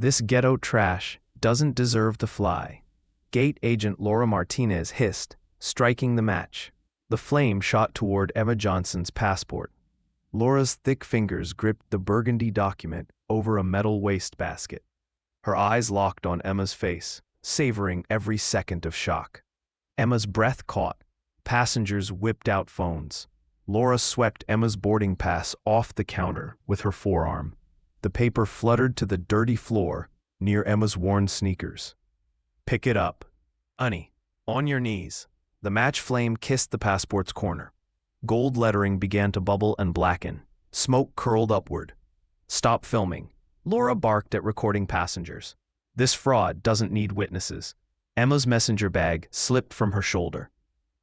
This ghetto trash doesn't deserve to fly. Gate agent Laura Martinez hissed, striking the match. The flame shot toward Emma Johnson's passport. Laura's thick fingers gripped the burgundy document over a metal wastebasket. Her eyes locked on Emma's face, savoring every second of shock. Emma's breath caught. Passengers whipped out phones. Laura swept Emma's boarding pass off the counter with her forearm. The paper fluttered to the dirty floor near Emma's worn sneakers. "Pick it up. Honey, on your knees." The match flame kissed the passport's corner. Gold lettering began to bubble and blacken. Smoke curled upward. "Stop filming." Laura barked at recording passengers. "This fraud doesn't need witnesses." Emma's messenger bag slipped from her shoulder.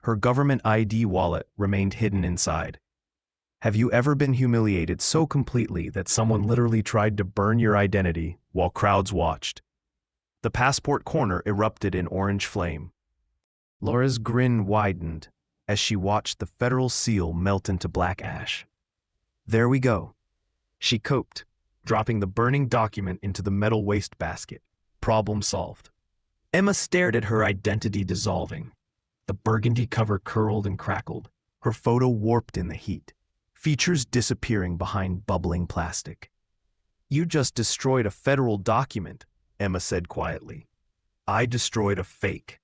Her government ID wallet remained hidden inside. Have you ever been humiliated so completely that someone literally tried to burn your identity while crowds watched? The passport corner erupted in orange flame. Laura's grin widened as she watched the federal seal melt into black ash. "There we go," she coped, dropping the burning document into the metal wastebasket. Problem solved. Emma stared at her identity dissolving. The burgundy cover curled and crackled, her photo warped in the heat, features disappearing behind bubbling plastic. "You just destroyed a federal document," Emma said quietly. "I destroyed a fake."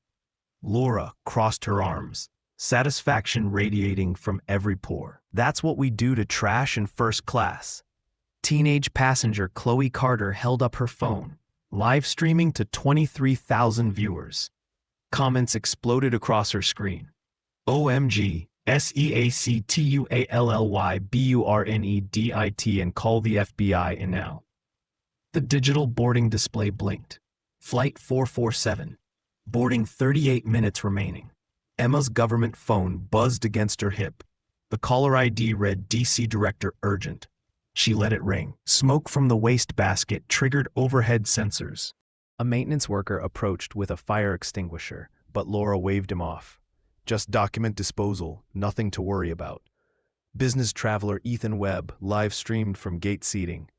Laura crossed her arms, satisfaction radiating from every pore. "That's what we do to trash in first class." Teenage passenger Chloe Carter held up her phone, live streaming to 23,000 viewers. Comments exploded across her screen. "OMG, SEACTUALLYBURNEDIT and call the FBI in now." The digital boarding display blinked. Flight 447. Boarding 38 minutes remaining. Emma's government phone buzzed against her hip. The caller ID read DC Director Urgent. She let it ring. Smoke from the wastebasket triggered overhead sensors. A maintenance worker approached with a fire extinguisher, but Laura waved him off. "Just document disposal, nothing to worry about." Business traveler Ethan Webb live-streamed from gate seating.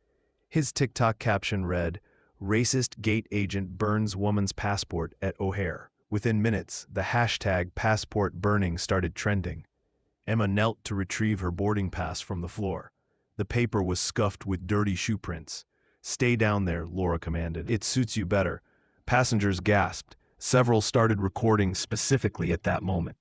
His TikTok caption read, "Racist gate agent burns woman's passport at O'Hare." Within minutes, the hashtag passport burning started trending. Emma knelt to retrieve her boarding pass from the floor. The paper was scuffed with dirty shoe prints. "Stay down there," Laura commanded. "It suits you better." Passengers gasped. Several started recording specifically at that moment.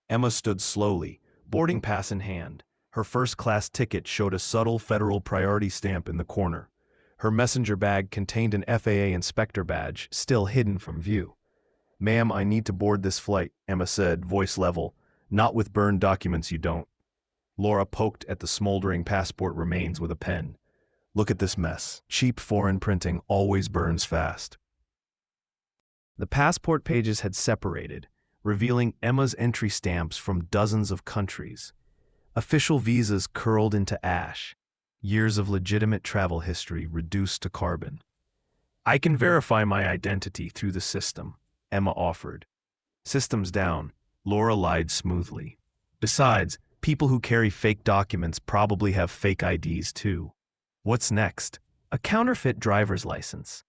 Emma stood slowly, boarding pass in hand. Her first-class ticket showed a subtle federal priority stamp in the corner. Her messenger bag contained an FAA inspector badge, still hidden from view. "Ma'am, I need to board this flight," Emma said, voice level. "Not with burned documents, you don't." Laura poked at the smoldering passport remains with a pen. "Look at this mess. Cheap foreign printing always burns fast." The passport pages had separated, revealing Emma's entry stamps from dozens of countries. Official visas curled into ash. Years of legitimate travel history reduced to carbon. "I can verify my identity through the system," Emma offered. "System's down," Laura lied smoothly. "Besides, people who carry fake documents probably have fake IDs too." "What's next?" "A counterfeit driver's license."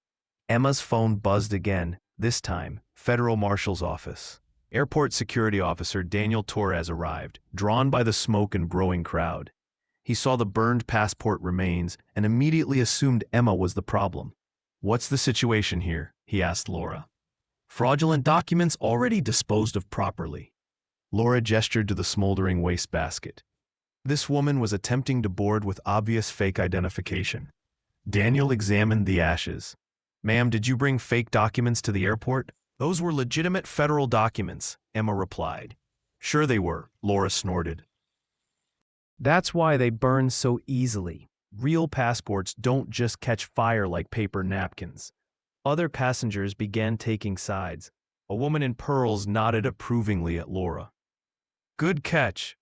Emma's phone buzzed again, this time, Federal Marshal's office. Airport security officer Daniel Torres arrived, drawn by the smoke and growing crowd. He saw the burned passport remains and immediately assumed Emma was the problem. "What's the situation here?" he asked Laura. "Fraudulent documents already disposed of properly." Laura gestured to the smoldering wastebasket. This woman was attempting to board with obvious fake identification. Daniel examined the ashes. "Ma'am, did you bring fake documents to the airport?" "Those were legitimate federal documents," Emma replied. "Sure they were," Laura snorted. "That's why they burn so easily. Real passports don't just catch fire like paper napkins." Other passengers began taking sides. A woman in pearls nodded approvingly at Laura. "Good catch.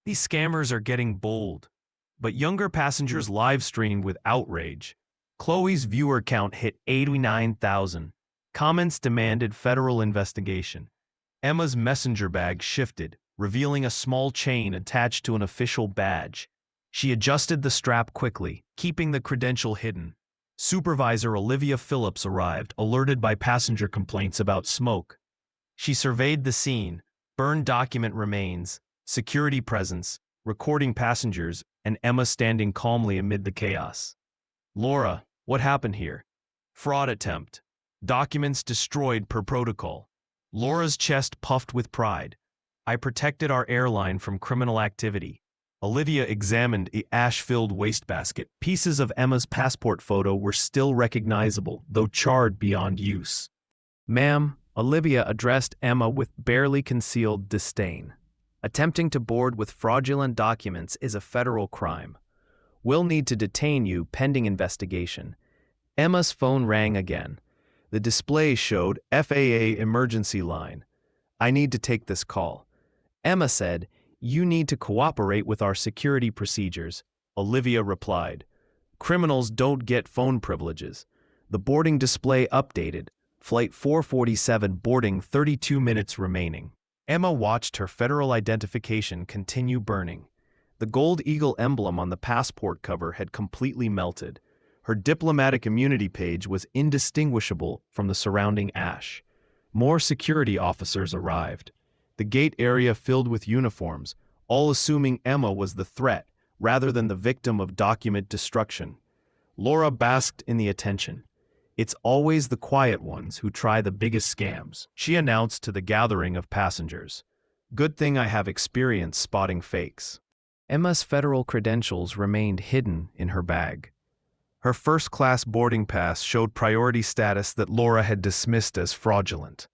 These scammers are getting bold." But younger passengers live-streamed with outrage. Chloe's viewer count hit 89,000. Comments demanded federal investigation. Emma's messenger bag shifted, revealing a small chain attached to an official badge. She adjusted the strap quickly, keeping the credential hidden. Supervisor Olivia Phillips arrived, alerted by passenger complaints about smoke. She surveyed the scene, burned document remains, security presence, recording passengers, and Emma standing calmly amid the chaos. Laura, what happened here? Fraud attempt. Documents destroyed per protocol. Laura's chest puffed with pride. I protected our airline from criminal activity. Olivia examined the ash-filled wastebasket. Pieces of Emma's passport photo were still recognizable, though charred beyond use. Ma'am, Olivia addressed Emma with barely concealed disdain. Attempting to board with fraudulent documents is a federal crime. We'll need to detain you pending investigation. Emma's phone rang again. The display showed FAA emergency line. I need to take this call. Emma said, you need to cooperate with our security procedures. Olivia replied, criminals don't get phone privileges. The boarding display updated. Flight 447 boarding 32 minutes remaining. Emma watched her federal identification continue burning. The gold eagle emblem on the passport cover had completely melted. Her diplomatic immunity page was indistinguishable from the surrounding ash. More security officers arrived. The gate area filled with uniforms, all assuming Emma was the threat rather than the victim of document destruction. Laura basked in the attention. It's always the quiet ones who try the biggest scams, she announced to the gathering of passengers. Good thing I have experience spotting fakes. Emma's federal credentials remained hidden in her bag. Her first-class boarding pass showed priority status that Laura had dismissed as fraudulent.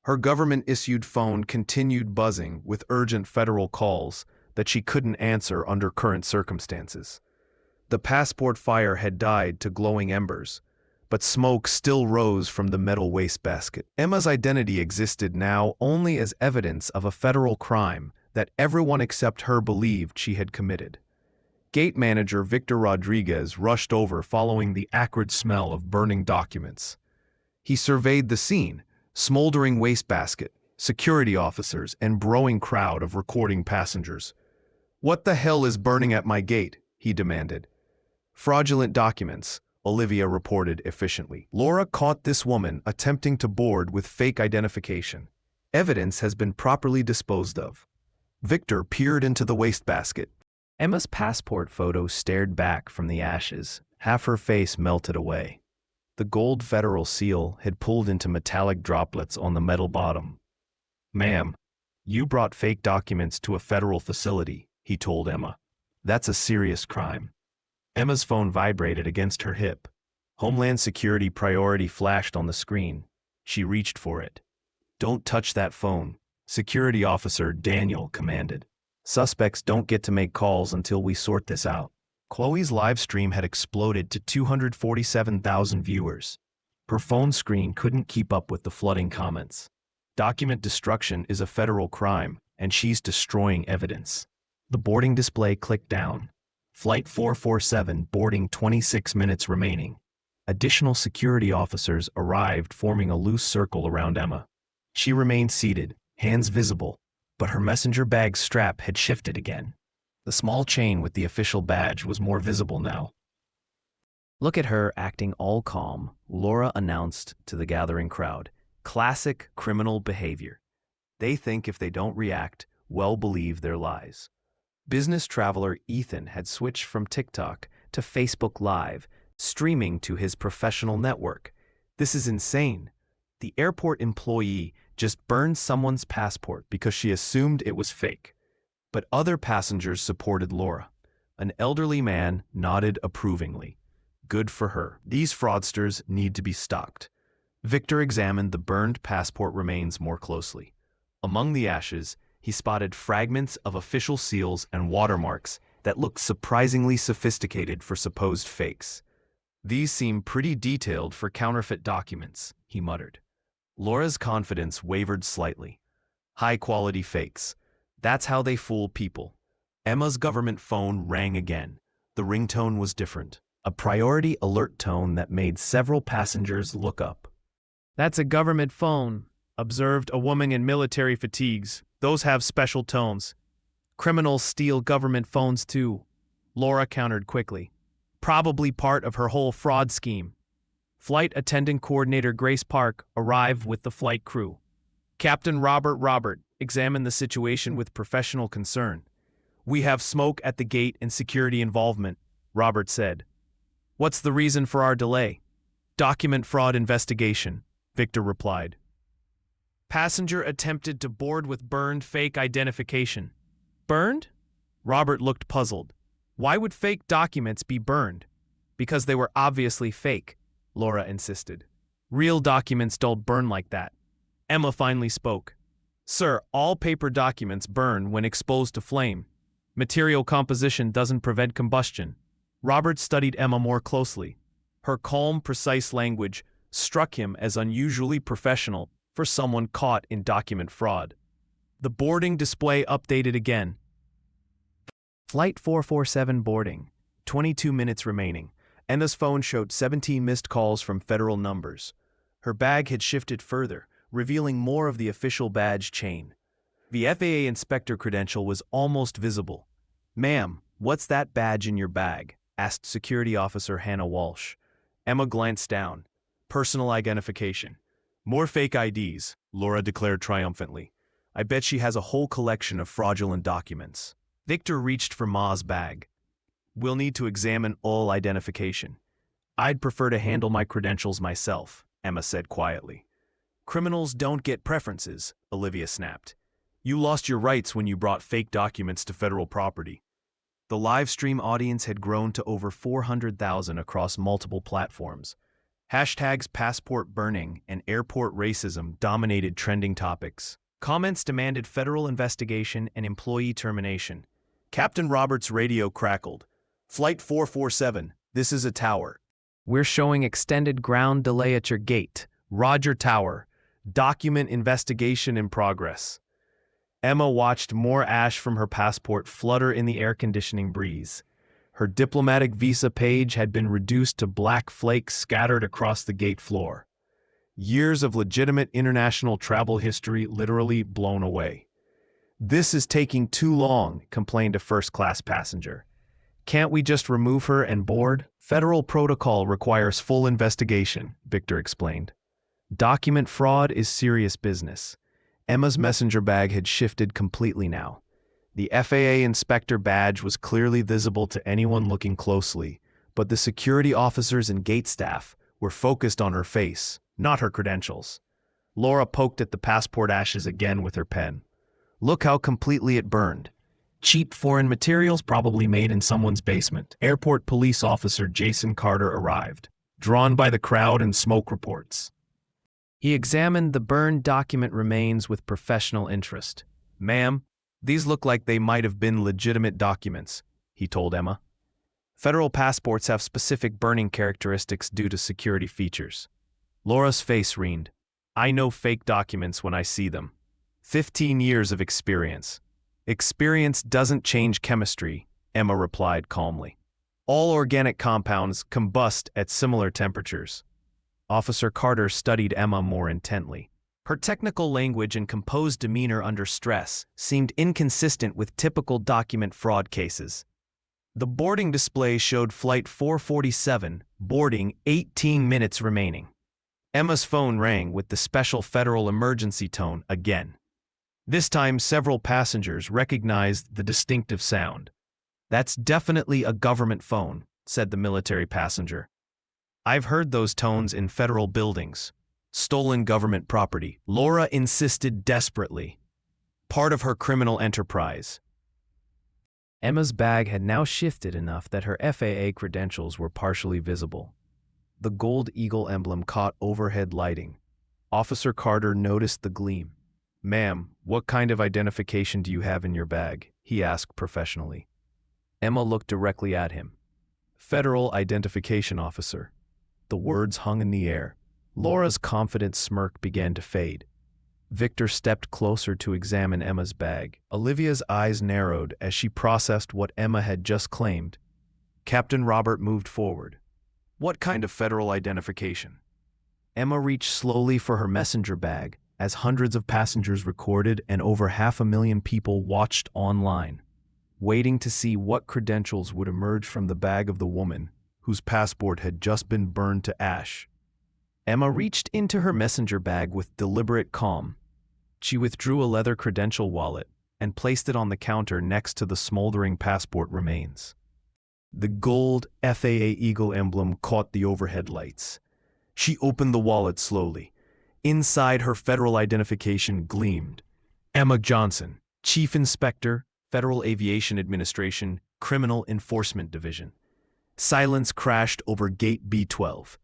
Her government-issued phone continued buzzing with urgent federal calls that she couldn't answer under current circumstances. The passport fire had died to glowing embers, but smoke still rose from the metal wastebasket. Emma's identity existed now only as evidence of a federal crime that everyone except her believed she had committed. Gate manager Victor Rodriguez rushed over following the acrid smell of burning documents. He surveyed the scene, smoldering wastebasket, security officers, and growing crowd of recording passengers. What the hell is burning at my gate? He demanded. Fraudulent documents, Olivia reported efficiently. Laura caught this woman attempting to board with fake identification. Evidence has been properly disposed of. Victor peered into the wastebasket. Emma's passport photo stared back from the ashes. Half her face melted away. The gold federal seal had pulled into metallic droplets on the metal bottom. Ma'am, you brought fake documents to a federal facility, he told Emma. That's a serious crime. Emma's phone vibrated against her hip. Homeland Security priority flashed on the screen. She reached for it. Don't touch that phone, Security Officer Daniel commanded. Suspects don't get to make calls until we sort this out. Chloe's live stream had exploded to 247,000 viewers. Her phone screen couldn't keep up with the flooding comments. Document destruction is a federal crime, and she's destroying evidence. The boarding display clicked down. Flight 447 boarding 26 minutes remaining. Additional security officers arrived, forming a loose circle around Emma. She remained seated, hands visible, but her messenger bag strap had shifted again. The small chain with the official badge was more visible now. Look at her acting all calm, Laura announced to the gathering crowd. Classic criminal behavior. They think if they don't react, well believe their lies. Business traveler Ethan had switched from TikTok to Facebook Live, streaming to his professional network. This is insane. The airport employee just burned someone's passport because she assumed it was fake. But other passengers supported Laura. An elderly man nodded approvingly. Good for her. These fraudsters need to be stopped. Victor examined the burned passport remains more closely. Among the ashes, he spotted fragments of official seals and watermarks that looked surprisingly sophisticated for supposed fakes. These seem pretty detailed for counterfeit documents, he muttered. Laura's confidence wavered slightly. High-quality fakes. That's how they fool people. Emma's government phone rang again. The ringtone was different, a priority alert tone that made several passengers look up. That's a government phone, observed a woman in military fatigues. Those have special tones. Criminals steal government phones too, Laura countered quickly. probably part of her whole fraud scheme. Flight attendant coordinator Grace Park arrived with the flight crew. Captain Robert examined the situation with professional concern. "We have smoke at the gate and security involvement," Robert said. "What's the reason for our delay?" "Document fraud investigation," Victor replied. "Passenger attempted to board with burned fake identification." "Burned?" Robert looked puzzled. "Why would fake documents be burned?" "Because they were obviously fake," Laura insisted. "Real documents don't burn like that." Emma finally spoke. "Sir, all paper documents burn when exposed to flame. Material composition doesn't prevent combustion." Robert studied Emma more closely. Her calm, precise language struck him as unusually professional for someone caught in document fraud. The boarding display updated again. Flight 447 boarding. 22 minutes remaining. Emma's phone showed 17 missed calls from federal numbers. Her bag had shifted further, revealing more of the official badge chain. The FAA inspector credential was almost visible. "Ma'am, what's that badge in your bag?" asked Security Officer Hannah Walsh. Emma glanced down. "Personal identification." "More fake IDs," Laura declared triumphantly. "I bet she has a whole collection of fraudulent documents." Victor reached for Ma's bag. "We'll need to examine all identification." "I'd prefer to handle my credentials myself," Emma said quietly. "Criminals don't get preferences," Olivia snapped. "You lost your rights when you brought fake documents to federal property." The live stream audience had grown to over 400,000 across multiple platforms. Hashtags passport burning and airport racism dominated trending topics. Comments demanded federal investigation and employee termination. Captain Roberts' radio crackled. "Flight 447, this is a tower. We're showing extended ground delay at your gate. Roger Tower. Document investigation in progress." Emma watched more ash from her passport flutter in the air conditioning breeze. Her diplomatic visa page had been reduced to black flakes scattered across the gate floor. Years of legitimate international travel history literally blown away. "This is taking too long," complained a first-class passenger. "Can't we just remove her and board?" "Federal protocol requires full investigation," Victor explained. "Document fraud is serious business." Emma's messenger bag had shifted completely now. The FAA inspector badge was clearly visible to anyone looking closely, but the security officers and gate staff were focused on her face, not her credentials. Laura poked at the passport ashes again with her pen. "Look how completely it burned. Cheap foreign materials probably made in someone's basement." Airport police officer Jason Carter arrived, drawn by the crowd and smoke reports. He examined the burned document remains with professional interest. "Ma'am, these look like they might have been legitimate documents," he told Emma. "Federal passports have specific burning characteristics due to security features." Laura's face wrinkled. "I know fake documents when I see them. 15 years of experience." "Experience doesn't change chemistry," Emma replied calmly. "All organic compounds combust at similar temperatures." Officer Carter studied Emma more intently. Her technical language and composed demeanor under stress seemed inconsistent with typical document fraud cases. The boarding display showed Flight 447, boarding 18 minutes remaining. Emma's phone rang with the special federal emergency tone again. This time, several passengers recognized the distinctive sound. "That's definitely a government phone," said the military passenger. "I've heard those tones in federal buildings." "Stolen government property," Laura insisted desperately. "Part of her criminal enterprise." Emma's bag had now shifted enough that her FAA credentials were partially visible. The gold eagle emblem caught overhead lighting. Officer Carter noticed the gleam. "Ma'am, what kind of identification do you have in your bag?" he asked professionally. Emma looked directly at him. "Federal Identification Officer." The words hung in the air. Laura's confident smirk began to fade. Victor stepped closer to examine Emma's bag. Olivia's eyes narrowed as she processed what Emma had just claimed. Captain Robert moved forward. "What kind of federal identification?" Emma reached slowly for her messenger bag, as hundreds of passengers recorded and over 500,000 people watched online. Waiting to see what credentials would emerge from the bag of the woman, whose passport had just been burned to ash. Emma reached into her messenger bag with deliberate calm. She withdrew a leather credential wallet and placed it on the counter next to the smoldering passport remains. The gold FAA Eagle emblem caught the overhead lights. She opened the wallet slowly. Inside, her federal identification gleamed. Emma Johnson, Chief Inspector, Federal Aviation Administration, Criminal Enforcement Division. Silence crashed over Gate B12.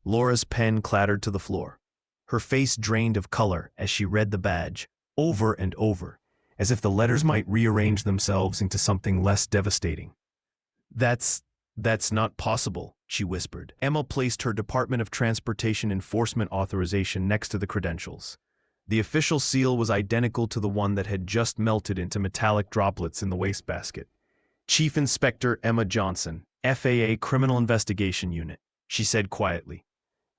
Laura's pen clattered to the floor. Her face drained of color as she read the badge, over and over, as if the letters might rearrange themselves into something less devastating. That's not possible, she whispered. Emma placed her Department of Transportation enforcement authorization next to the credentials. The official seal was identical to the one that had just melted into metallic droplets in the wastebasket. Chief Inspector Emma Johnson, FAA Criminal Investigation Unit, she said quietly.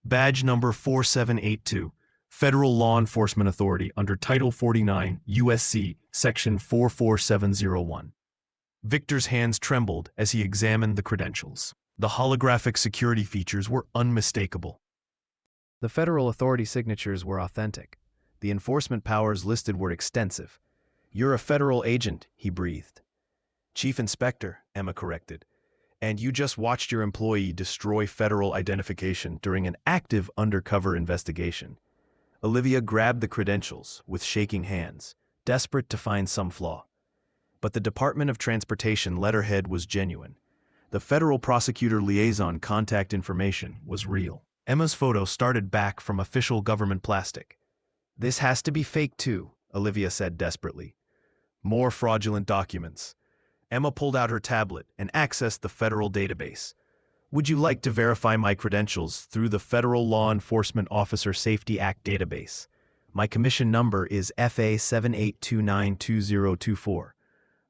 Badge number 4782, Federal Law Enforcement Authority under Title 49, USC, Section 44701. Victor's hands trembled as he examined the credentials. The holographic security features were unmistakable. The federal authority signatures were authentic. The enforcement powers listed were extensive. You're a federal agent, he breathed. Chief Inspector, Emma corrected. And you just watched your employee destroy federal identification during an active undercover investigation. Olivia grabbed the credentials with shaking hands, desperate to find some flaw. But the Department of Transportation letterhead was genuine. The federal prosecutor liaison contact information was real. Emma's photo started back from official government plastic. This has to be fake too, Olivia said desperately. More fraudulent documents. Emma pulled out her tablet and accessed the federal database. Would you like to verify my credentials through the Federal Law Enforcement Officer Safety Act database? My commission number is FA 78292024.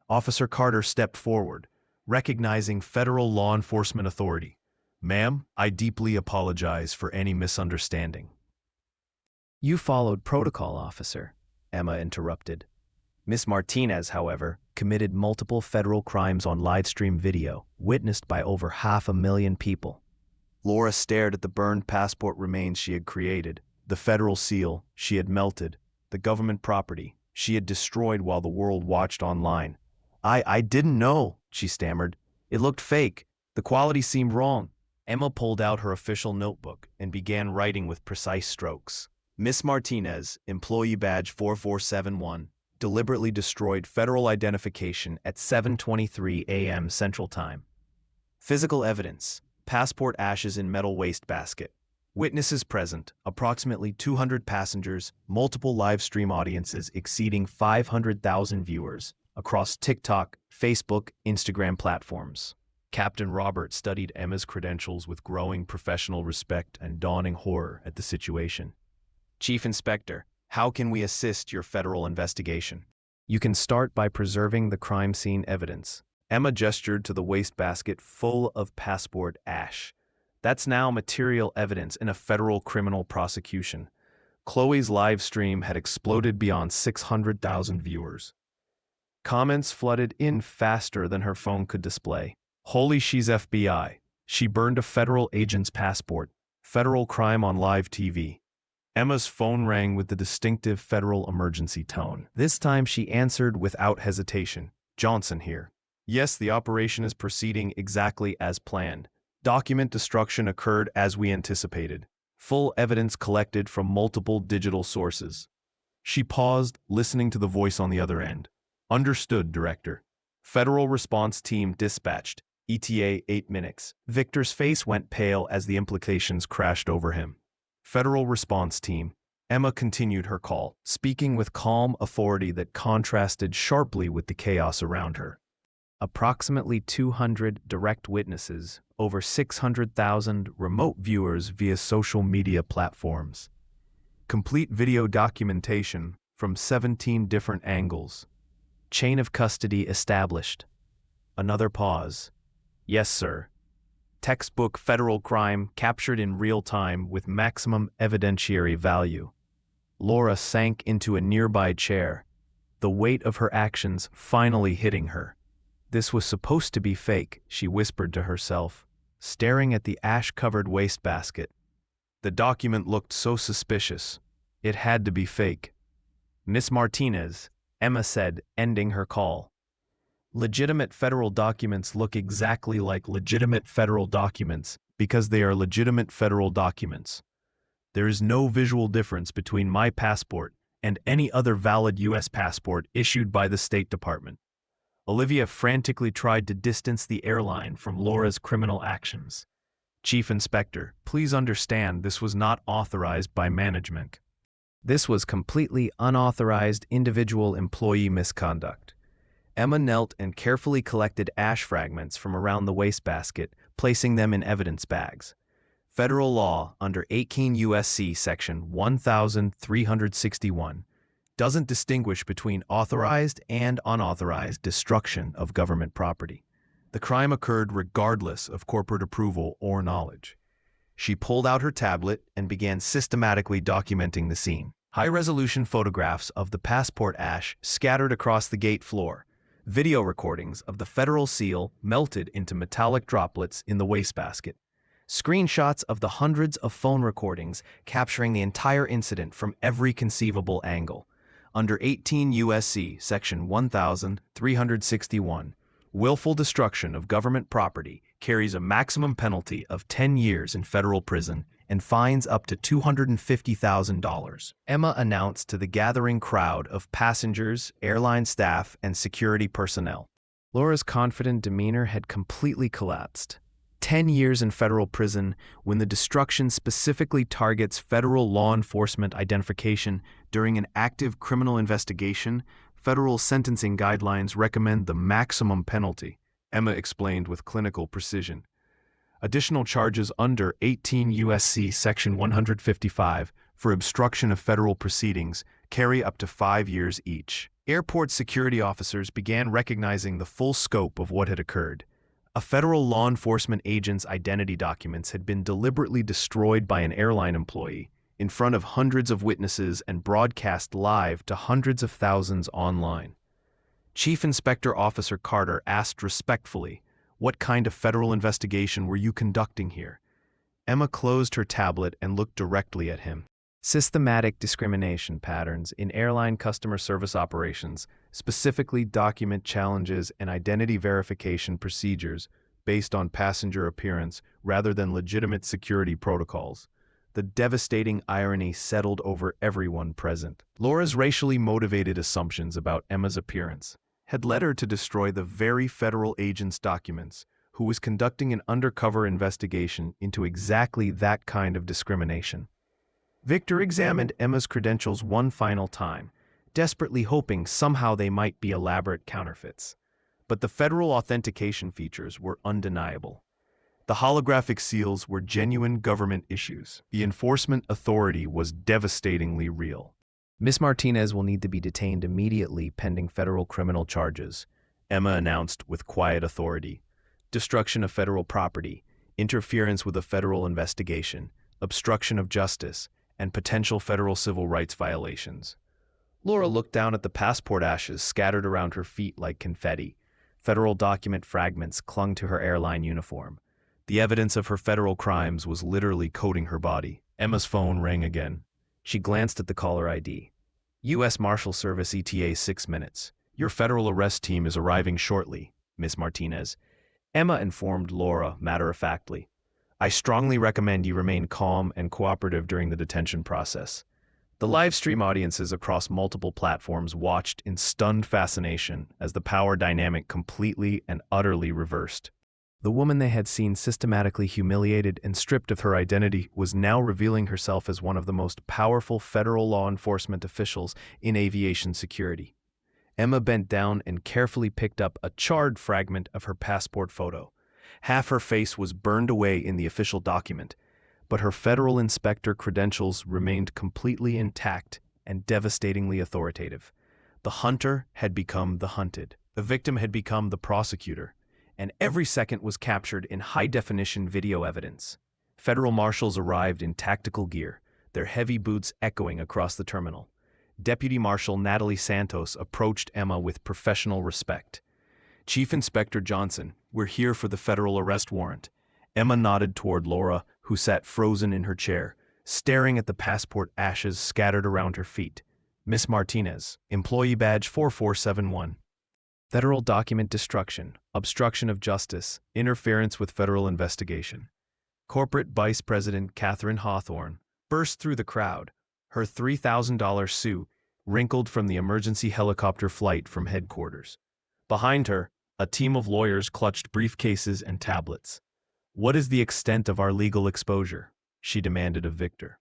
Officer Carter stepped forward, recognizing Federal Law Enforcement Authority. Ma'am, I deeply apologize for any misunderstanding. You followed protocol, officer, Emma interrupted. Miss Martinez, however, committed multiple federal crimes on livestream video, witnessed by over 500,000 people. Laura stared at the burned passport remains she had created, the federal seal she had melted, the government property she had destroyed while the world watched online. I didn't know, she stammered. It looked fake. The quality seemed wrong. Emma pulled out her official notebook and began writing with precise strokes. Miss Martinez, employee badge 4471, deliberately destroyed federal identification at 7:23 a.m. Central Time. Physical evidence: passport ashes in metal wastebasket. Witnesses present: approximately 200 passengers, multiple live stream audiences exceeding 500,000 viewers across TikTok, Facebook, Instagram platforms. Captain Robert studied Emma's credentials with growing professional respect and dawning horror at the situation. Chief Inspector, how can we assist your federal investigation? You can start by preserving the crime scene evidence. Emma gestured to the wastebasket full of passport ash. That's now material evidence in a federal criminal prosecution. Chloe's live stream had exploded beyond 600,000 viewers. Comments flooded in faster than her phone could display. Holy, she's FBI. She burned a federal agent's passport. Federal crime on live TV. Emma's phone rang with the distinctive federal emergency tone. This time she answered without hesitation. Johnson here. Yes, the operation is proceeding exactly as planned. Document destruction occurred as we anticipated. Full evidence collected from multiple digital sources. She paused, listening to the voice on the other end. Understood, Director. Federal response team dispatched. ETA 8 minutes. Victor's face went pale as the implications crashed over him. Federal response team. Emma continued her call, speaking with calm authority that contrasted sharply with the chaos around her. Approximately 200 direct witnesses, over 600,000 remote viewers via social media platforms. Complete video documentation from 17 different angles. Chain of custody established. Another pause. Yes, sir. Textbook federal crime captured in real time with maximum evidentiary value. Laura sank into a nearby chair, the weight of her actions finally hitting her. This was supposed to be fake, she whispered to herself. staring at the ash-covered wastebasket. The document looked so suspicious. It had to be fake. "Miss Martinez," Emma said, ending her call. "Legitimate federal documents look exactly like legitimate federal documents because they are legitimate federal documents. There is no visual difference between my passport and any other valid U.S. passport issued by the State Department." Olivia frantically tried to distance the airline from Laura's criminal actions. "Chief Inspector, please understand this was not authorized by management. This was completely unauthorized individual employee misconduct." Emma knelt and carefully collected ash fragments from around the wastebasket, placing them in evidence bags. Federal law under 18 U.S.C. Section 1361 doesn't distinguish between authorized and unauthorized destruction of government property. The crime occurred regardless of corporate approval or knowledge. She pulled out her tablet and began systematically documenting the scene. High-resolution photographs of the passport ash scattered across the gate floor. Video recordings of the federal seal melted into metallic droplets in the wastebasket. Screenshots of the hundreds of phone recordings capturing the entire incident from every conceivable angle. Under 18 U.S.C. Section 1361, willful destruction of government property carries a maximum penalty of 10 years in federal prison and fines up to $250,000. Emma announced to the gathering crowd of passengers, airline staff, and security personnel. Laura's confident demeanor had completely collapsed. 10 years in federal prison when the destruction specifically targets federal law enforcement identification during an active criminal investigation. Federal sentencing guidelines recommend the maximum penalty, Emma explained with clinical precision. Additional charges under 18 U.S.C. Section 155 for obstruction of federal proceedings carry up to 5 years each. Airport security officers began recognizing the full scope of what had occurred. A federal law enforcement agent's identity documents had been deliberately destroyed by an airline employee in front of hundreds of witnesses and broadcast live to hundreds of thousands online. Chief Inspector Officer Carter asked respectfully, "What kind of federal investigation were you conducting here?" Emma closed her tablet and looked directly at him. "Systematic discrimination patterns in airline customer service operations specifically document challenges and identity verification procedures based on passenger appearance rather than legitimate security protocols." The devastating irony settled over everyone present. Laura's racially motivated assumptions about Emma's appearance had led her to destroy the very federal agent's documents, who was conducting an undercover investigation into exactly that kind of discrimination. Victor examined Emma's credentials one final time, desperately hoping somehow they might be elaborate counterfeits. But the federal authentication features were undeniable. The holographic seals were genuine government issues. The enforcement authority was devastatingly real. "Miss Martinez will need to be detained immediately pending federal criminal charges," Emma announced with quiet authority. "Destruction of federal property, interference with a federal investigation, obstruction of justice, and potential federal civil rights violations." Laura looked down at the passport ashes scattered around her feet like confetti. Federal document fragments clung to her airline uniform. The evidence of her federal crimes was literally coating her body. Emma's phone rang again. She glanced at the caller ID. "U.S. Marshal Service ETA 6 minutes. Your federal arrest team is arriving shortly, Miss Martinez," Emma informed Laura matter-of-factly. "I strongly recommend you remain calm and cooperative during the detention process." The live stream audiences across multiple platforms watched in stunned fascination as the power dynamic completely and utterly reversed. The woman they had seen systematically humiliated and stripped of her identity was now revealing herself as one of the most powerful federal law enforcement officials in aviation security. Emma bent down and carefully picked up a charred fragment of her passport photo. Half her face was burned away in the official document, but her federal inspector credentials remained completely intact and devastatingly authoritative. The hunter had become the hunted. The victim had become the prosecutor, and every second was captured in high-definition video evidence. Federal marshals arrived in tactical gear, their heavy boots echoing across the terminal. Deputy Marshal Natalie Santos approached Emma with professional respect. "Chief Inspector Johnson, we're here for the federal arrest warrant." Emma nodded toward Laura, who sat frozen in her chair, staring at the passport ashes scattered around her feet. Miss Martinez, employee badge 4471. Federal document destruction, obstruction of justice, interference with federal investigation. Corporate Vice President Catherine Hawthorne burst through the crowd, her $3,000 suit wrinkled from the emergency helicopter flight from headquarters. Behind her, a team of lawyers clutched briefcases and tablets. "What is the extent of our legal exposure?" she demanded of Victor.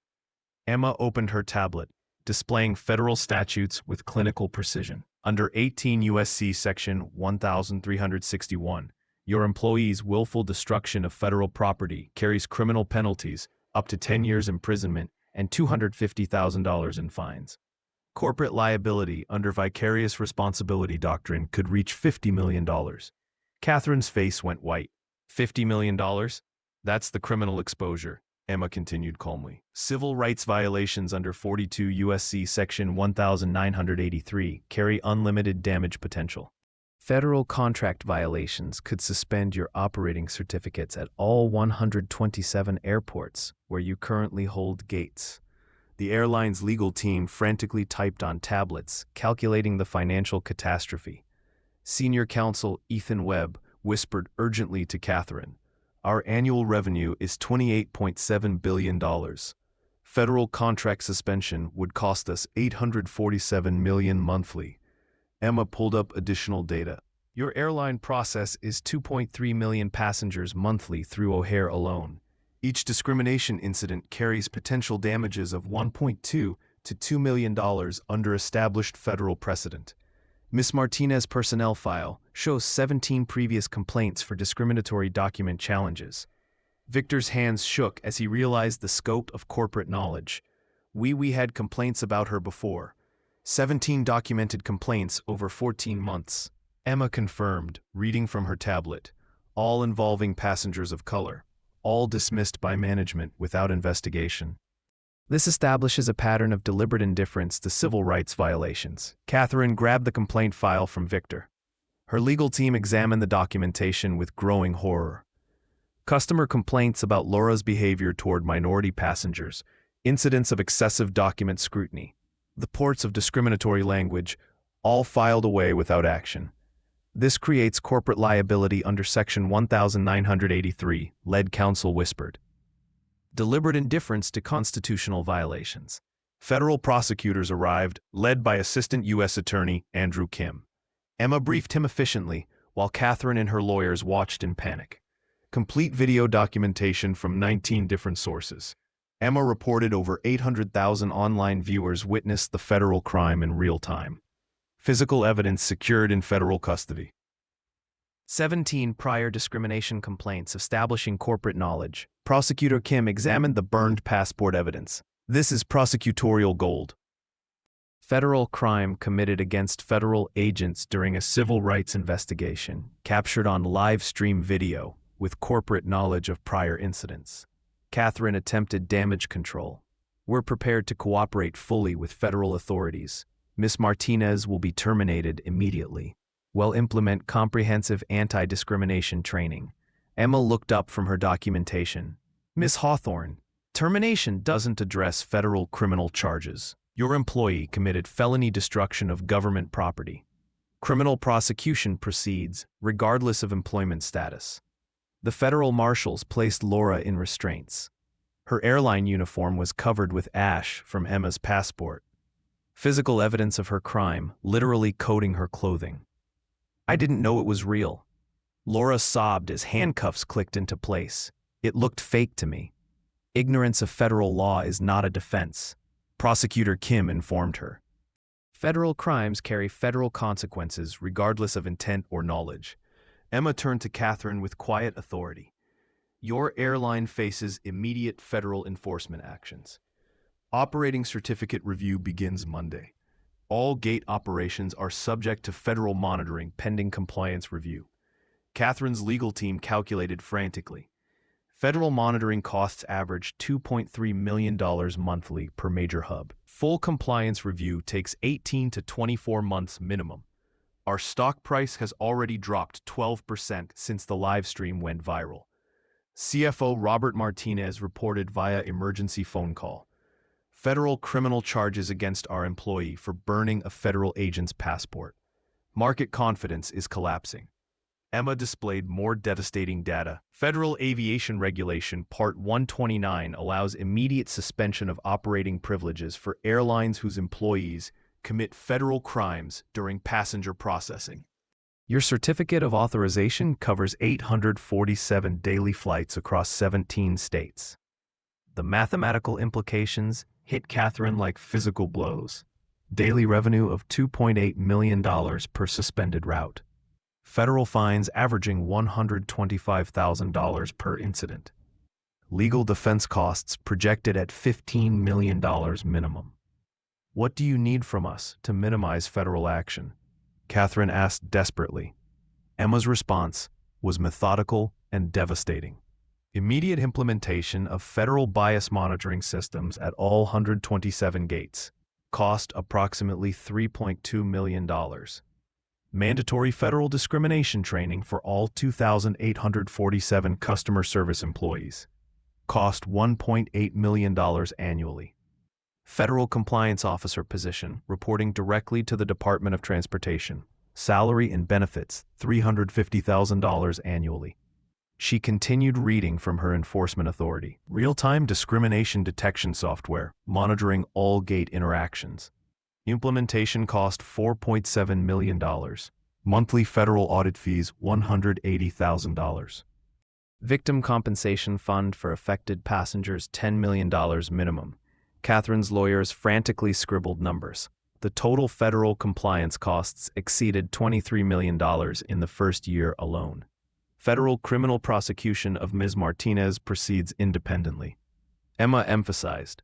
Emma opened her tablet, displaying federal statutes with clinical precision. Under 18 U.S.C. Section 1361, your employee's willful destruction of federal property carries criminal penalties up to 10 years imprisonment and $250,000 in fines. Corporate liability under vicarious responsibility doctrine could reach $50 million. Catherine's face went white. $50 million? That's the criminal exposure, Emma continued calmly. Civil rights violations under 42 U.S.C. Section 1983 carry unlimited damage potential. Federal contract violations could suspend your operating certificates at all 127 airports where you currently hold gates. The airline's legal team frantically typed on tablets, calculating the financial catastrophe. Senior counsel Ethan Webb whispered urgently to Catherine, "Our annual revenue is $28.7 billion. Federal contract suspension would cost us $847 million monthly." Emma pulled up additional data. "Your airline process is 2.3 million passengers monthly through O'Hare alone. Each discrimination incident carries potential damages of $1.2 to $2 million under established federal precedent. Ms. Martinez's personnel file shows 17 previous complaints for discriminatory document challenges." Victor's hands shook as he realized the scope of corporate knowledge. We had complaints about her before. 17 documented complaints over 14 months. Emma confirmed, reading from her tablet. All involving passengers of color. All dismissed by management without investigation. This establishes a pattern of deliberate indifference to civil rights violations. Catherine grabbed the complaint file from Victor. Her legal team examined the documentation with growing horror. Customer complaints about Laura's behavior toward minority passengers, incidents of excessive document scrutiny, reports of discriminatory language, all filed away without action. This creates corporate liability under Section 1983, lead counsel whispered. Deliberate indifference to constitutional violations. Federal prosecutors arrived, led by Assistant U.S. Attorney Andrew Kim. Emma briefed him efficiently, while Catherine and her lawyers watched in panic. Complete video documentation from 19 different sources. Emma reported over 800,000 online viewers witnessed the federal crime in real time. Physical evidence secured in federal custody. 17 prior discrimination complaints establishing corporate knowledge. Prosecutor Kim examined the burned passport evidence. This is prosecutorial gold. Federal crime committed against federal agents during a civil rights investigation, captured on live stream video, with corporate knowledge of prior incidents. Catherine attempted damage control. We're prepared to cooperate fully with federal authorities. Ms. Martinez will be terminated immediately. We'll implement comprehensive anti-discrimination training. Emma looked up from her documentation. Ms. Hawthorne, termination doesn't address federal criminal charges. Your employee committed felony destruction of government property. Criminal prosecution proceeds, regardless of employment status. The federal marshals placed Laura in restraints. Her airline uniform was covered with ash from Emma's passport. Physical evidence of her crime, literally coating her clothing. I didn't know it was real. Laura sobbed as handcuffs clicked into place. It looked fake to me. Ignorance of federal law is not a defense, Prosecutor Kim informed her. Federal crimes carry federal consequences regardless of intent or knowledge. Emma turned to Catherine with quiet authority. Your airline faces immediate federal enforcement actions. Operating certificate review begins Monday. All gate operations are subject to federal monitoring pending compliance review. Catherine's legal team calculated frantically. Federal monitoring costs average $2.3 million monthly per major hub. Full compliance review takes 18 to 24 months minimum. Our stock price has already dropped 12% since the live stream went viral. CFO Robert Martinez reported via emergency phone call. Federal criminal charges against our employee for burning a federal agent's passport. Market confidence is collapsing. Emma displayed more devastating data. Federal Aviation Regulation Part 129 allows immediate suspension of operating privileges for airlines whose employees commit federal crimes during passenger processing. Your certificate of authorization covers 847 daily flights across 17 states. The mathematical implications hit Catherine like physical blows. Daily revenue of $2.8 million per suspended route. Federal fines averaging $125,000 per incident. Legal defense costs projected at $15 million minimum. What do you need from us to minimize federal action? Catherine asked desperately. Emma's response was methodical and devastating. Immediate implementation of federal bias monitoring systems at all 127 gates. Cost approximately $3.2 million. Mandatory federal discrimination training for all 2,847 customer service employees. Cost $1.8 million annually. Federal compliance officer position, reporting directly to the Department of Transportation. Salary and benefits, $350,000 annually. She continued reading from her enforcement authority. Real-time discrimination detection software, monitoring all gate interactions. Implementation cost $4.7 million. Monthly federal audit fees, $180,000. Victim compensation fund for affected passengers, $10 million minimum. Catherine's lawyers frantically scribbled numbers. The total federal compliance costs exceeded $23 million in the first year alone. Federal criminal prosecution of Ms. Martinez proceeds independently. Emma emphasized,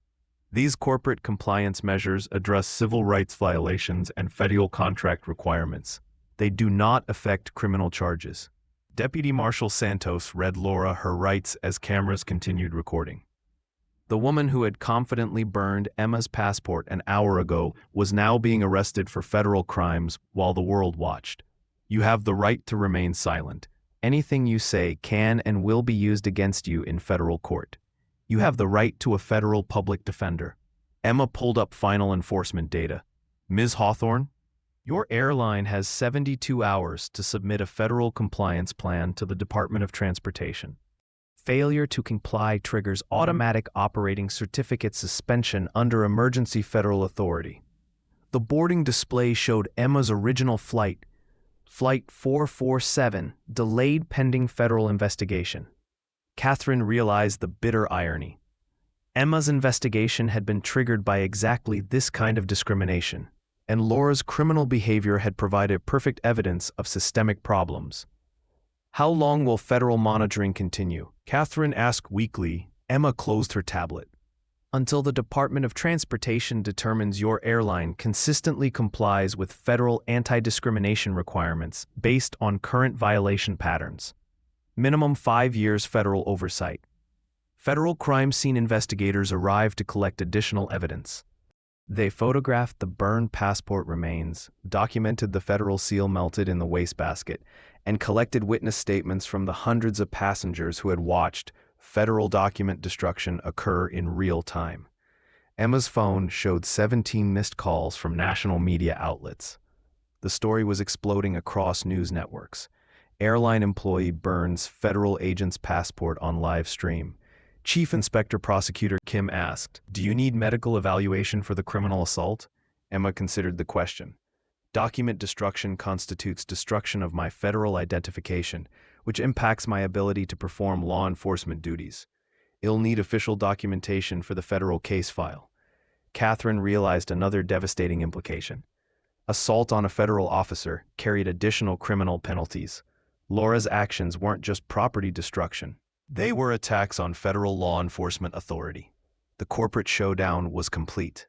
these corporate compliance measures address civil rights violations and federal contract requirements. They do not affect criminal charges. Deputy Marshal Santos read Laura her rights as cameras continued recording. The woman who had confidently burned Emma's passport an hour ago was now being arrested for federal crimes while the world watched. You have the right to remain silent. Anything you say can and will be used against you in federal court. You have the right to a federal public defender. Emma pulled up final enforcement data. Ms. Hawthorne, your airline has 72 hours to submit a federal compliance plan to the Department of Transportation. Failure to comply triggers automatic operating certificate suspension under emergency federal authority. The boarding display showed Emma's original flight, Flight 447, delayed pending federal investigation. Catherine realized the bitter irony. Emma's investigation had been triggered by exactly this kind of discrimination, and Laura's criminal behavior had provided perfect evidence of systemic problems. How long will federal monitoring continue? Catherine asked weakly. Emma closed her tablet. Until the Department of Transportation determines your airline consistently complies with federal anti-discrimination requirements based on current violation patterns. Minimum 5 years federal oversight. Federal crime scene investigators arrived to collect additional evidence. They photographed the burned passport remains, documented the federal seal melted in the wastebasket, and collected witness statements from the hundreds of passengers who had watched federal document destruction occur in real time. Emma's phone showed 17 missed calls from national media outlets. The story was exploding across news networks. Airline employee burns federal agent's passport on live stream. Chief Inspector Prosecutor Kim asked, "Do you need medical evaluation for the criminal assault?" Emma considered the question. Document destruction constitutes destruction of my federal identification, which impacts my ability to perform law enforcement duties. It'll need official documentation for the federal case file. Catherine realized another devastating implication. Assault on a federal officer carried additional criminal penalties. Laura's actions weren't just property destruction. They were attacks on federal law enforcement authority. The corporate showdown was complete.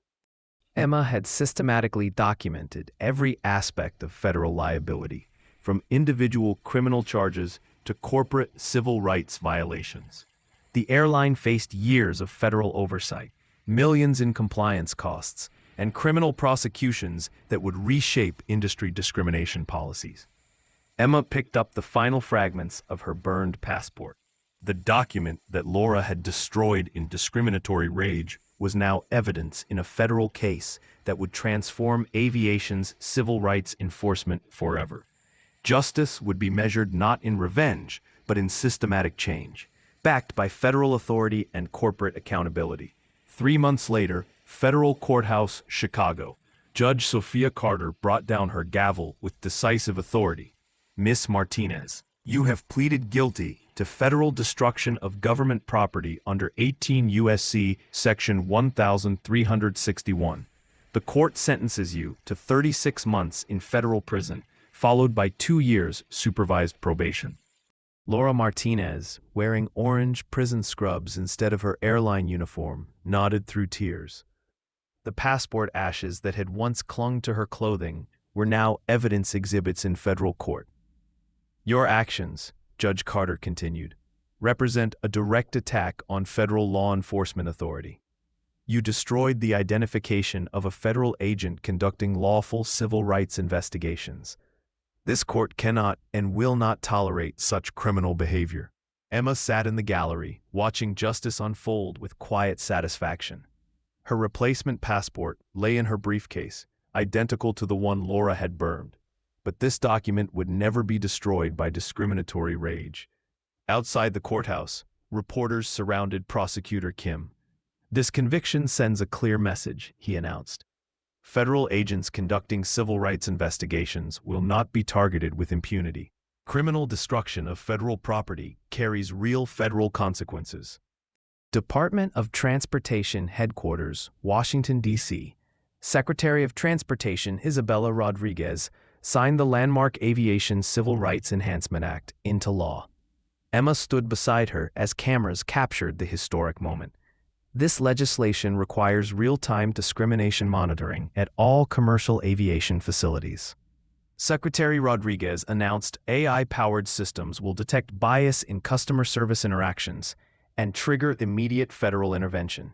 Emma had systematically documented every aspect of federal liability, from individual criminal charges to corporate civil rights violations. The airline faced years of federal oversight, millions in compliance costs, and criminal prosecutions that would reshape industry discrimination policies. Emma picked up the final fragments of her burned passport. The document that Laura had destroyed in discriminatory rage was now evidence in a federal case that would transform aviation's civil rights enforcement forever. Justice would be measured not in revenge, but in systematic change, backed by federal authority and corporate accountability. 3 months later, Federal Courthouse, Chicago, Judge Sophia Carter brought down her gavel with decisive authority. Miss Martinez, you have pleaded guilty to federal destruction of government property under 18 U.S.C. Section 1361. The court sentences you to 36 months in federal prison, followed by 2 years supervised probation. Laura Martinez, wearing orange prison scrubs instead of her airline uniform, nodded through tears. The passport ashes that had once clung to her clothing were now evidence exhibits in federal court. Your actions, Judge Carter continued, represent a direct attack on federal law enforcement authority. You destroyed the identification of a federal agent conducting lawful civil rights investigations. This court cannot and will not tolerate such criminal behavior. Emma sat in the gallery, watching justice unfold with quiet satisfaction. Her replacement passport lay in her briefcase, identical to the one Laura had burned. But this document would never be destroyed by discriminatory rage. Outside the courthouse, reporters surrounded Prosecutor Kim. This conviction sends a clear message, he announced. Federal agents conducting civil rights investigations will not be targeted with impunity. Criminal destruction of federal property carries real federal consequences. Department of Transportation Headquarters, Washington, D.C. Secretary of Transportation Isabella Rodriguez signed the landmark Aviation Civil Rights Enhancement Act into law. Emma stood beside her as cameras captured the historic moment. This legislation requires real-time discrimination monitoring at all commercial aviation facilities. Secretary Rodriguez announced AI-powered systems will detect bias in customer service interactions and trigger immediate federal intervention.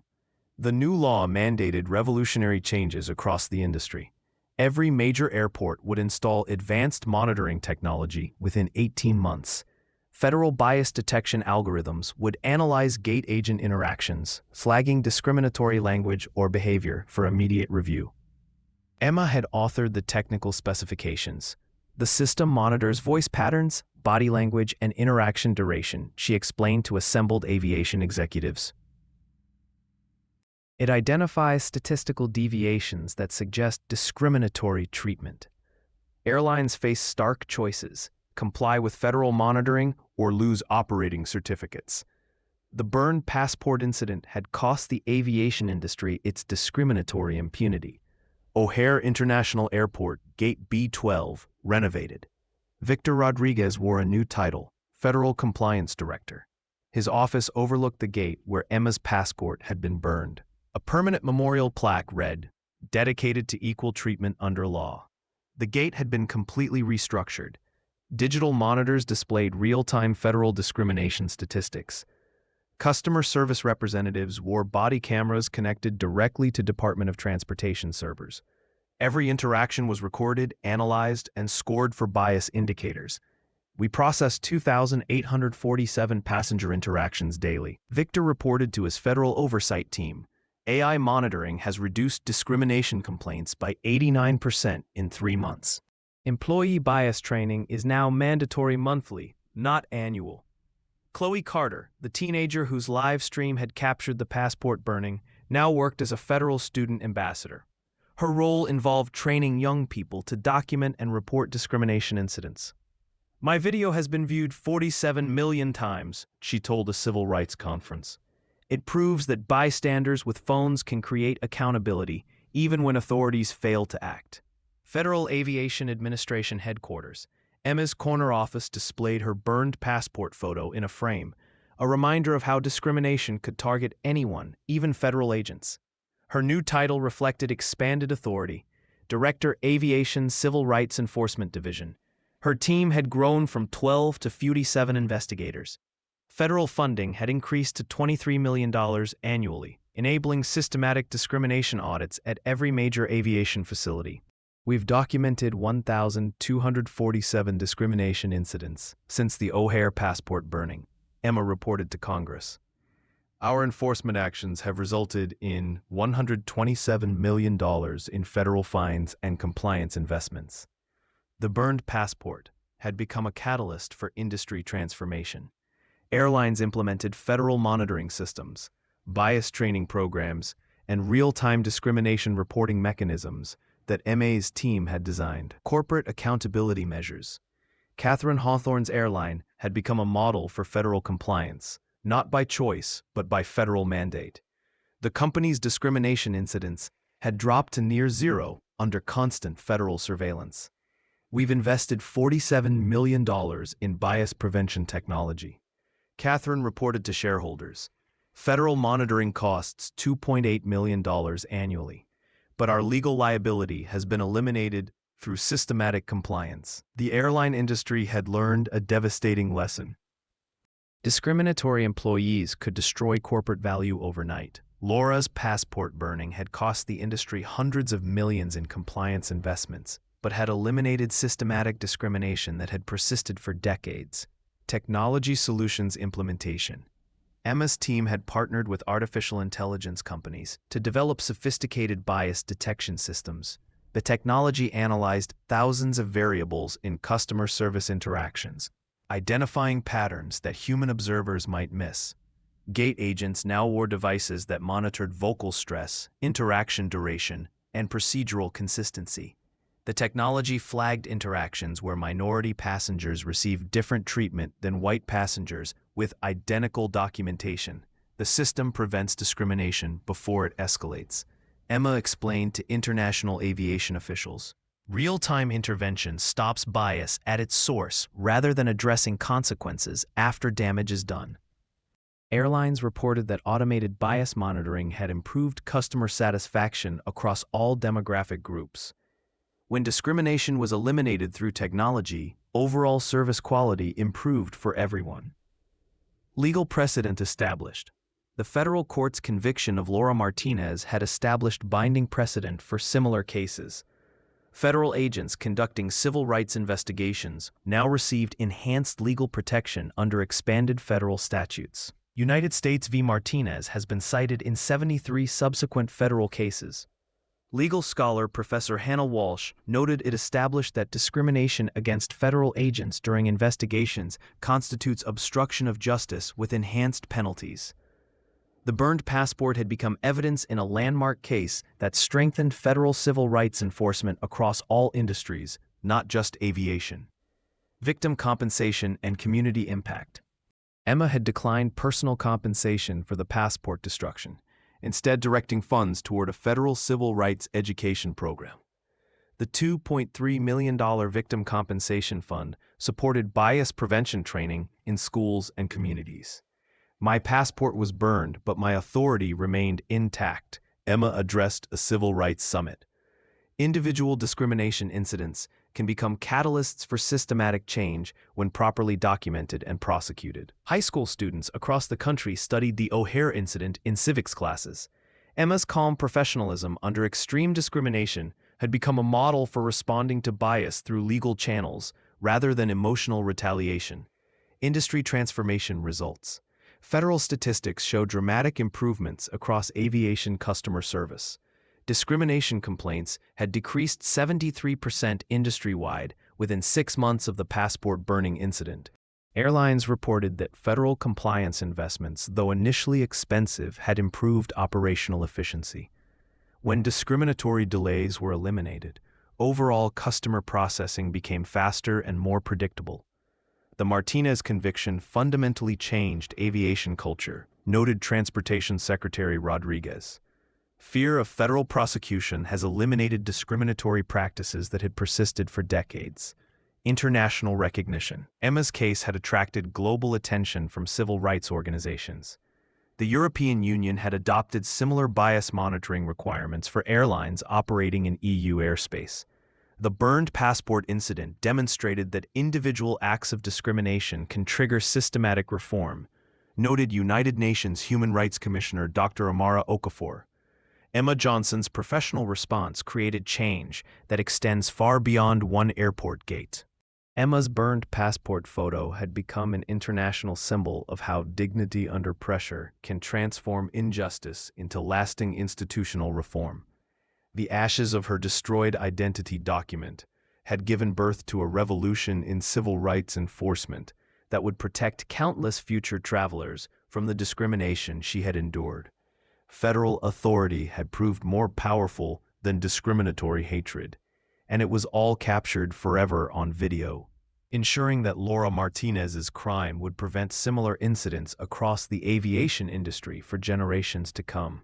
The new law mandated revolutionary changes across the industry. Every major airport would install advanced monitoring technology within 18 months. Federal bias detection algorithms would analyze gate agent interactions, flagging discriminatory language or behavior for immediate review. Emma had authored the technical specifications. The system monitors voice patterns, body language, and interaction duration, she explained to assembled aviation executives. It identifies statistical deviations that suggest discriminatory treatment. Airlines face stark choices: comply with federal monitoring or lose operating certificates. The burned passport incident had cost the aviation industry its discriminatory impunity. O'Hare International Airport, Gate B12, renovated. Victor Rodriguez wore a new title, Federal Compliance Director. His office overlooked the gate where Emma's passport had been burned. A permanent memorial plaque read, "Dedicated to equal treatment under law." The gate had been completely restructured. Digital monitors displayed real-time federal discrimination statistics. Customer service representatives wore body cameras connected directly to Department of Transportation servers. Every interaction was recorded, analyzed, and scored for bias indicators. We processed 2,847 passenger interactions daily. Victor reported to his federal oversight team. AI monitoring has reduced discrimination complaints by 89% in 3 months. Employee bias training is now mandatory monthly, not annual. Chloe Carter, the teenager whose live stream had captured the passport burning, now worked as a federal student ambassador. Her role involved training young people to document and report discrimination incidents. My video has been viewed 47 million times, she told a civil rights conference. It proves that bystanders with phones can create accountability, even when authorities fail to act. Federal Aviation Administration Headquarters. Emma's corner office displayed her burned passport photo in a frame, a reminder of how discrimination could target anyone, even federal agents. Her new title reflected expanded authority, Director, Aviation Civil Rights Enforcement Division. Her team had grown from 12 to 47 investigators. Federal funding had increased to $23 million annually, enabling systematic discrimination audits at every major aviation facility. We've documented 1,247 discrimination incidents since the O'Hare passport burning. Emma reported to Congress. Our enforcement actions have resulted in $127 million in federal fines and compliance investments. The burned passport had become a catalyst for industry transformation. Airlines implemented federal monitoring systems, bias training programs, and real-time discrimination reporting mechanisms that MA's team had designed. Corporate accountability measures. Catherine Hawthorne's airline had become a model for federal compliance, not by choice, but by federal mandate. The company's discrimination incidents had dropped to near zero under constant federal surveillance. We've invested $47 million in bias prevention technology. Catherine reported to shareholders. Federal monitoring costs $2.8 million annually, but our legal liability has been eliminated through systematic compliance. The airline industry had learned a devastating lesson. Discriminatory employees could destroy corporate value overnight. Laura's passport burning had cost the industry hundreds of millions in compliance investments, but had eliminated systematic discrimination that had persisted for decades. Technology solutions implementation. Emma's team had partnered with artificial intelligence companies to develop sophisticated bias detection systems. The technology analyzed thousands of variables in customer service interactions, identifying patterns that human observers might miss. Gate agents now wore devices that monitored vocal stress, interaction duration, and procedural consistency. The technology flagged interactions where minority passengers received different treatment than white passengers with identical documentation. The system prevents discrimination before it escalates. Emma explained to international aviation officials. Real-time intervention stops bias at its source rather than addressing consequences after damage is done. Airlines reported that automated bias monitoring had improved customer satisfaction across all demographic groups. When discrimination was eliminated through technology, overall service quality improved for everyone. Legal precedent established. The federal court's conviction of Laura Martinez had established binding precedent for similar cases. Federal agents conducting civil rights investigations now received enhanced legal protection under expanded federal statutes. United States v. Martinez has been cited in 73 subsequent federal cases. Legal scholar Professor Hannah Walsh noted it established that discrimination against federal agents during investigations constitutes obstruction of justice with enhanced penalties. The burned passport had become evidence in a landmark case that strengthened federal civil rights enforcement across all industries, not just aviation. Victim compensation and community impact. Emma had declined personal compensation for the passport destruction, instead directing funds toward a federal civil rights education program. The $2.3 million Victim Compensation Fund supported bias prevention training in schools and communities. My passport was burned, but my authority remained intact, Emma addressed a civil rights summit. Individual discrimination incidents can become catalysts for systematic change when properly documented and prosecuted. High school students across the country studied the O'Hare incident in civics classes. Emma's calm professionalism under extreme discrimination had become a model for responding to bias through legal channels rather than emotional retaliation. Industry transformation results. Federal statistics show dramatic improvements across aviation customer service. Discrimination complaints had decreased 73% industry-wide within 6 months of the passport burning incident. Airlines reported that federal compliance investments, though initially expensive, had improved operational efficiency. When discriminatory delays were eliminated, overall customer processing became faster and more predictable. The Martinez conviction fundamentally changed aviation culture, noted Transportation Secretary Rodriguez. Fear of federal prosecution has eliminated discriminatory practices that had persisted for decades. International recognition. Emma's case had attracted global attention from civil rights organizations. The European Union had adopted similar bias monitoring requirements for airlines operating in EU airspace. The burned passport incident demonstrated that individual acts of discrimination can trigger systematic reform, noted United Nations Human Rights Commissioner Dr. Amara Okafor. Emma Johnson's professional response created change that extends far beyond one airport gate. Emma's burned passport photo had become an international symbol of how dignity under pressure can transform injustice into lasting institutional reform. The ashes of her destroyed identity document had given birth to a revolution in civil rights enforcement that would protect countless future travelers from the discrimination she had endured. Federal authority had proved more powerful than discriminatory hatred, and it was all captured forever on video, ensuring that Laura Martinez's crime would prevent similar incidents across the aviation industry for generations to come.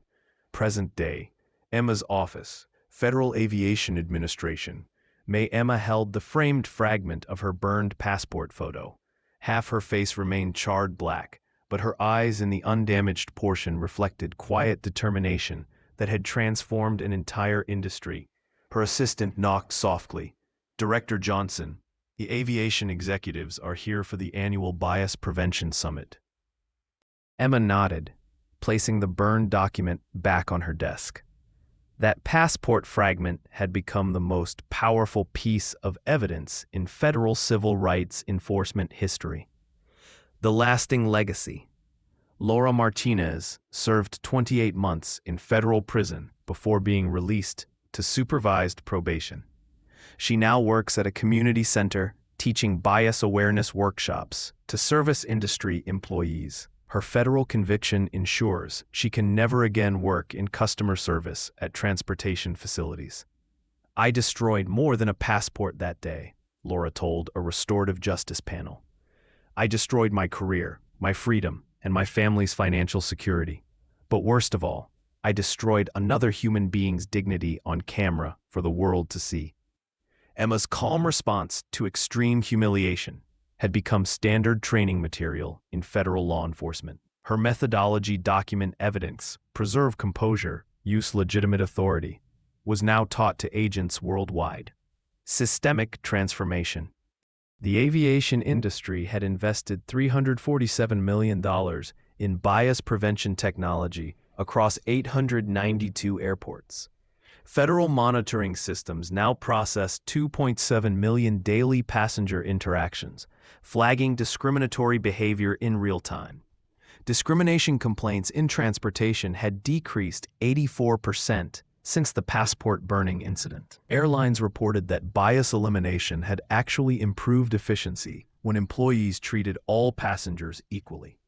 Present day, Emma's office, Federal Aviation Administration. May Emma held the framed fragment of her burned passport photo. Half her face remained charred black, but her eyes in the undamaged portion reflected quiet determination that had transformed an entire industry. Her assistant knocked softly. "Director Johnson, the aviation executives are here for the annual Bias Prevention Summit." Emma nodded, placing the burned document back on her desk. That passport fragment had become the most powerful piece of evidence in federal civil rights enforcement history. The lasting legacy. Laura Martinez served 28 months in federal prison before being released to supervised probation. She now works at a community center teaching bias awareness workshops to service industry employees. Her federal conviction ensures she can never again work in customer service at transportation facilities. "I destroyed more than a passport that day," Laura told a restorative justice panel. "I destroyed my career, my freedom, and my family's financial security. But worst of all, I destroyed another human being's dignity on camera for the world to see." Emma's calm response to extreme humiliation had become standard training material in federal law enforcement. Her methodology, document evidence, preserve composure, use legitimate authority, was now taught to agents worldwide. Systemic transformation. The aviation industry had invested $347 million in bias prevention technology across 892 airports. Federal monitoring systems now process 2.7 million daily passenger interactions, flagging discriminatory behavior in real time. Discrimination complaints in transportation had decreased 84% since the passport burning incident. Airlines reported that bias elimination had actually improved efficiency when employees treated all passengers equally.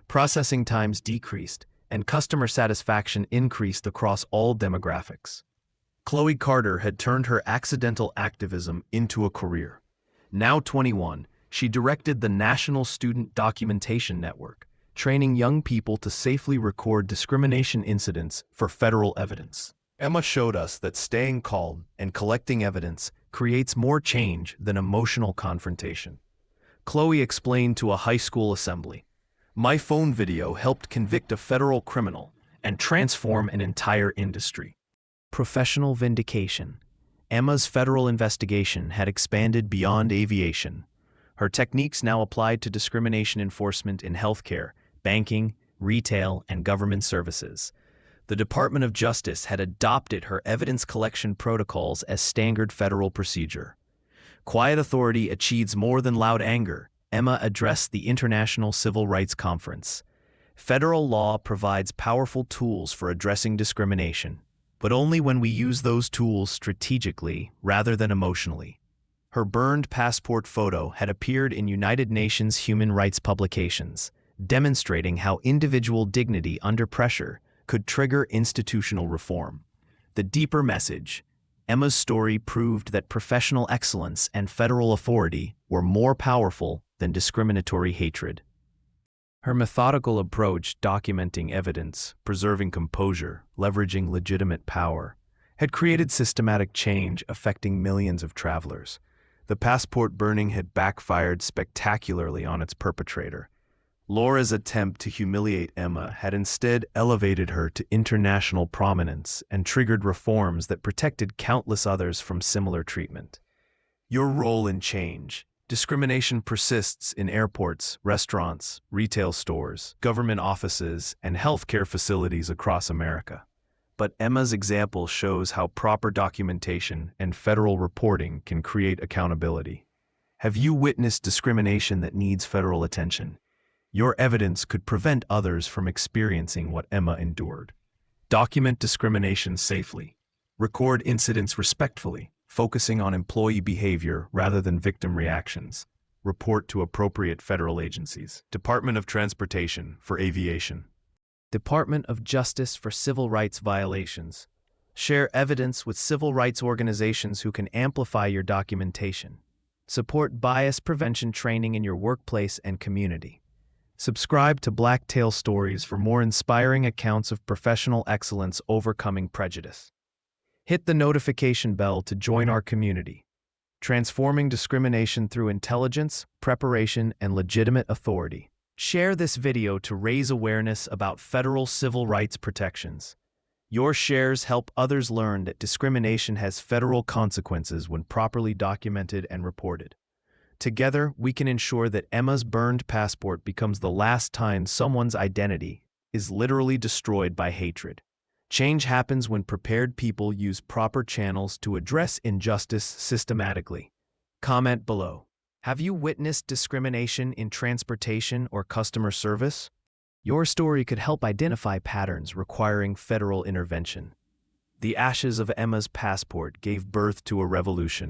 Processing times decreased, and customer satisfaction increased across all demographics. Chloe Carter had turned her accidental activism into a career. Now 21, she directed the National Student Documentation Network, training young people to safely record discrimination incidents for federal evidence. Emma showed us that staying calm and collecting evidence creates more change than emotional confrontation. Chloe explained to a high school assembly, "My phone video helped convict a federal criminal and transform an entire industry." Professional vindication. Emma's federal investigation had expanded beyond aviation. Her techniques now applied to discrimination enforcement in healthcare, banking, retail, and government services. The Department of Justice had adopted her evidence collection protocols as standard federal procedure. Quiet authority achieves more than loud anger, Emma addressed the International Civil Rights Conference. Federal law provides powerful tools for addressing discrimination, but only when we use those tools strategically rather than emotionally. Her burned passport photo had appeared in United Nations human rights publications, demonstrating how individual dignity under pressure could trigger institutional reform. The deeper message: Emma's story proved that professional excellence and federal authority were more powerful than discriminatory hatred. Her methodical approach, documenting evidence, preserving composure, leveraging legitimate power, had created systematic change affecting millions of travelers. The passport burning had backfired spectacularly on its perpetrator. Laura's attempt to humiliate Emma had instead elevated her to international prominence and triggered reforms that protected countless others from similar treatment. Your role in change. Discrimination persists in airports, restaurants, retail stores, government offices, and healthcare facilities across America. But Emma's example shows how proper documentation and federal reporting can create accountability. Have you witnessed discrimination that needs federal attention? Your evidence could prevent others from experiencing what Emma endured. Document discrimination safely. Record incidents respectfully, focusing on employee behavior rather than victim reactions. Report to appropriate federal agencies. Department of Transportation for Aviation. Department of Justice for Civil Rights Violations. Share evidence with civil rights organizations who can amplify your documentation. Support bias prevention training in your workplace and community. Subscribe to Blacktail Stories for more inspiring accounts of professional excellence overcoming prejudice. Hit the notification bell to join our community, transforming discrimination through intelligence, preparation, and legitimate authority. Share this video to raise awareness about federal civil rights protections. Your shares help others learn that discrimination has federal consequences when properly documented and reported. Together, we can ensure that Emma's burned passport becomes the last time someone's identity is literally destroyed by hatred. Change happens when prepared people use proper channels to address injustice systematically. Comment below. Have you witnessed discrimination in transportation or customer service? Your story could help identify patterns requiring federal intervention. The ashes of Emma's passport gave birth to a revolution.